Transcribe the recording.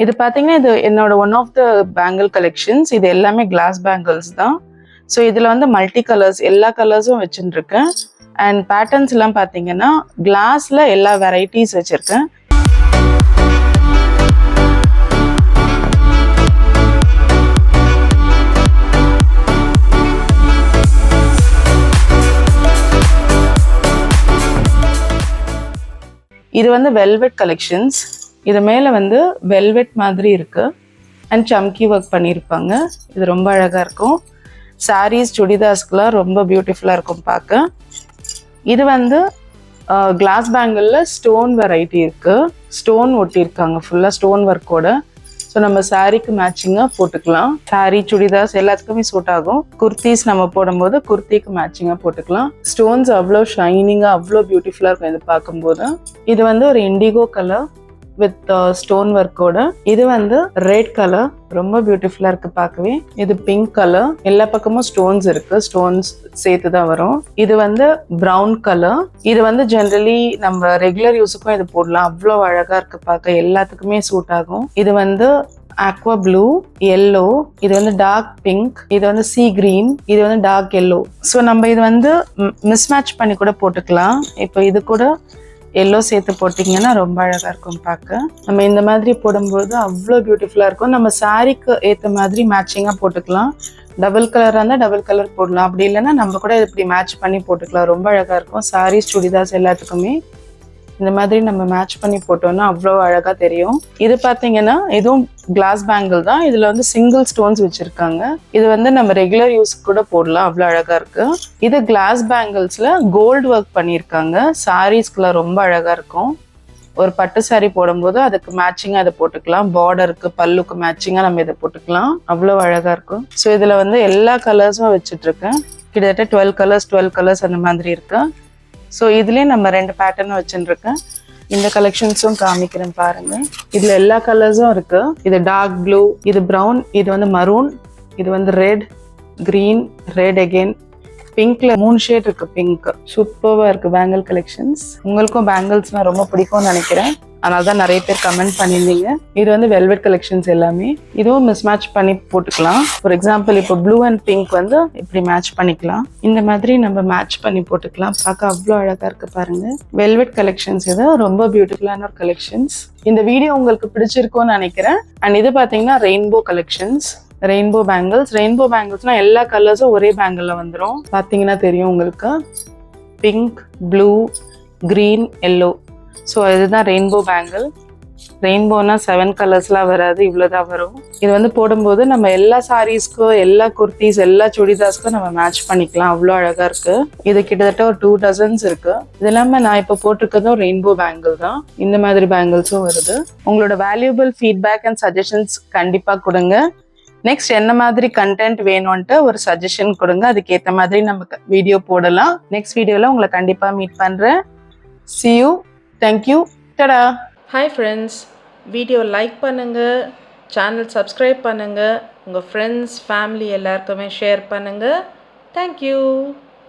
இது பார்த்தீங்கன்னா இது என்னோட one of the bangle collections. இது எல்லாமே கிளாஸ் பேங்கிள்ஸ் தான். ஸோ இதில் வந்து மல்டி கலர்ஸ் எல்லா கலர்ஸும் வச்சுட்டுருக்கேன். அண்ட் பேட்டர்ன்ஸ் எல்லாம் பார்த்தீங்கன்னா கிளாஸில் எல்லா வெரைட்டிஸ் வச்சுருக்கேன். இது வந்து வெல்வெட் கலெக்ஷன்ஸ். இது மேலே வந்து வெல்வெட் மாதிரி இருக்குது அண்ட் சம்கி ஒர்க் பண்ணியிருப்பாங்க. இது ரொம்ப அழகாக இருக்கும். சாரீஸ் சுடிதாஸ்க்குலாம் ரொம்ப பியூட்டிஃபுல்லாக இருக்கும் பார்க்க. இது வந்து கிளாஸ் பேங்கிளில் ஸ்டோன் வெரைட்டி இருக்குது. ஸ்டோன் ஒட்டியிருக்காங்க ஃபுல்லாக ஸ்டோன் ஒர்க்கோட. ஸோ நம்ம சாரீக்கு மேட்சிங்காக போட்டுக்கலாம். சாரீ சுடிதாஸ் எல்லாத்துக்குமே சூட் ஆகும். குர்த்திஸ் நம்ம போடும்போது குர்த்திக்கு மேட்சிங்காக போட்டுக்கலாம். ஸ்டோன்ஸ் அவ்வளோ ஷைனிங்காக அவ்வளோ பியூட்டிஃபுல்லாக இருக்கும் இது பார்க்கும்போது. இது வந்து ஒரு இண்டிகோ கலர் வித் ஸ்டோன் ஒர்க்கோட. இது வந்து ரெட் கலர், ரொம்ப பியூட்டிஃபுல்லாக இருக்குது பார்க்கவே. இது பிங்க் கலர், எல்லா பக்கமும் ஸ்டோன்ஸ் இருக்குது, ஸ்டோன்ஸ் சேர்த்து தான் வரும். இது வந்து ப்ரௌன் கலர். இது வந்து ஜென்ரலி நம்ம ரெகுலர் யூஸுக்கும் இது போடலாம். அவ்வளோ அழகாக இருக்குது பார்க்க, எல்லாத்துக்குமே சூட் ஆகும். இது வந்து ஆக்வா ப்ளூ, எல்லோ, இது வந்து டார்க் பிங்க், இது வந்து சீ கிரீன், இது வந்து டார்க் எல்லோ. ஸோ நம்ம இது வந்து மிஸ்மேட்ச் பண்ணி கூட போட்டுக்கலாம். இப்போ இது கூட எல்லோ சேர்த்து போட்டிங்கன்னா ரொம்ப அழகாக இருக்கும் பார்க்க. நம்ம இந்த மாதிரி போடும்போது அவ்வளோ பியூட்டிஃபுல்லாக இருக்கும். நம்ம சாரீக்கு ஏற்ற மாதிரி மேட்சிங்காக போட்டுக்கலாம். டபுள் கலராக இருந்தால் டபுள் கலர் போடலாம். அப்படி இல்லைன்னா நம்ம கூட இப்படி மேட்ச் பண்ணி போட்டுக்கலாம். ரொம்ப அழகாக இருக்கும். சாரீஸ் சுடிதாஸ் எல்லாத்துக்குமே இந்த மாதிரி நம்ம மேட்ச் பண்ணி போட்டோம்னா அவ்வளோ அழகாக தெரியும். இது பார்த்தீங்கன்னா இதுவும் கிளாஸ் பேங்கிள் தான். இதில் வந்து சிங்கிள் ஸ்டோன்ஸ் வச்சுருக்காங்க. இது வந்து நம்ம ரெகுலர் யூஸ் கூட போடலாம், அவ்வளோ அழகாக இருக்குது. இது கிளாஸ் பேங்கிள்ஸில் கோல்டு ஒர்க் பண்ணியிருக்காங்க. சாரீஸ்க்குலாம் ரொம்ப அழகாக இருக்கும். ஒரு பட்டு சாரீ போடும்போது அதுக்கு மேட்சிங்காக அதை போட்டுக்கலாம். பார்டருக்கு பல்லுக்கு மேட்சிங்காக நம்ம இதை போட்டுக்கலாம். அவ்வளோ அழகாக இருக்கும். ஸோ இதில் வந்து எல்லா கலர்ஸும் வச்சுட்ருக்கேன். கிட்டத்தட்ட 12 கலர்ஸ் அந்த மாதிரி இருக்கு. ஸோ இதுலேயே நம்ம 2 பேட்டர்ன் வச்சுருக்கேன். இந்த கலெக்ஷன்ஸும் காமிக்கிறேன் பாருங்க. இதில் எல்லா கலர்ஸும் இருக்கு. இது டார்க் ப்ளூ, இது ப்ரௌன், இது வந்து மரூன், இது வந்து ரெட், கிரீன், ரெட் அகெயின், பிங்க்ல 3 ஷேட் இருக்கு. பிங்க் சூப்பராக இருக்கு பேங்கிள் கலெக்ஷன்ஸ். உங்களுக்கும் பேங்கிள்ஸ்லாம் ரொம்ப பிடிக்கும்னு நினைக்கிறேன். அதனால தான் நிறைய பேர் கமெண்ட் பண்ணியிருந்தீங்க. இது வந்து வெல்வெட் கலெக்ஷன்ஸ் எல்லாமே. இதுவும் மிஸ்மேட்ச் பண்ணி போட்டுக்கலாம். ஃபார் எக்ஸாம்பிள் இப்போ ப்ளூ அண்ட் பிங்க் வந்து இப்படி மேட்ச் பண்ணிக்கலாம். இந்த மாதிரி நம்ம மேட்ச் பண்ணி போட்டுக்கலாம். பார்க்க அவ்வளோ அழகாக இருக்கு பாருங்க. வெல்வெட் கலெக்ஷன்ஸ் இது ரொம்ப பியூட்டிஃபுல்லான ஒரு கலெக்ஷன்ஸ். இந்த வீடியோ உங்களுக்கு பிடிச்சிருக்கும்னு நினைக்கிறேன். அண்ட் இது பார்த்தீங்கன்னா ரெயின்போ கலெக்ஷன்ஸ். Rainbow bangles. ரெயின்போ பேங்கிள்ஸ்னா எல்லா கலர்ஸும் ஒரே பேங்கிளில் வந்துடும். பார்த்தீங்கன்னா தெரியும் உங்களுக்கு. Pink, blue, green, yellow. So இதுதான் ரெயின்போ பேங்கிள். ரெயின்போனா 7 கலர்ஸ்லாம் வராது, இவ்வளோதான் வரும். இது வந்து போடும்போது நம்ம எல்லா சாரீஸ்க்கும், எல்லா குர்த்திஸ், எல்லா சுடிதாஸ்க்கும் நம்ம மேட்ச் பண்ணிக்கலாம். அவ்வளோ அழகாக இருக்கு. இது கிட்டத்தட்ட ஒரு 2 டசன்ஸ் இருக்கு. இது இல்லாமல் நான் இப்போ போட்டிருக்கிறதும் ரெயின்போ பேங்கிள் தான். இந்த மாதிரி பேங்கிள்ஸும் வருது. உங்களோட வேல்யூபிள் ஃபீட்பேக் அண்ட் சஜஷன்ஸ் கண்டிப்பாக கொடுங்க. நெக்ஸ்ட் என்ன மாதிரி கண்டென்ட் வேணும்ன்ட்டு ஒரு சஜஷன் கொடுங்க. அதுக்கேற்ற மாதிரி நம்ம வீடியோ போடலாம். நெக்ஸ்ட் வீடியோவில் உங்களை கண்டிப்பாக மீட் பண்ணுறேன். See you. Thank you. Ta-da. Hi friends. Video like பண்ணுங்கள், சேனல் சப்ஸ்கிரைப் பண்ணுங்கள், உங்கள் ஃப்ரெண்ட்ஸ் ஃபேமிலி எல்லாருக்குமே ஷேர் பண்ணுங்கள். தேங்க்யூ.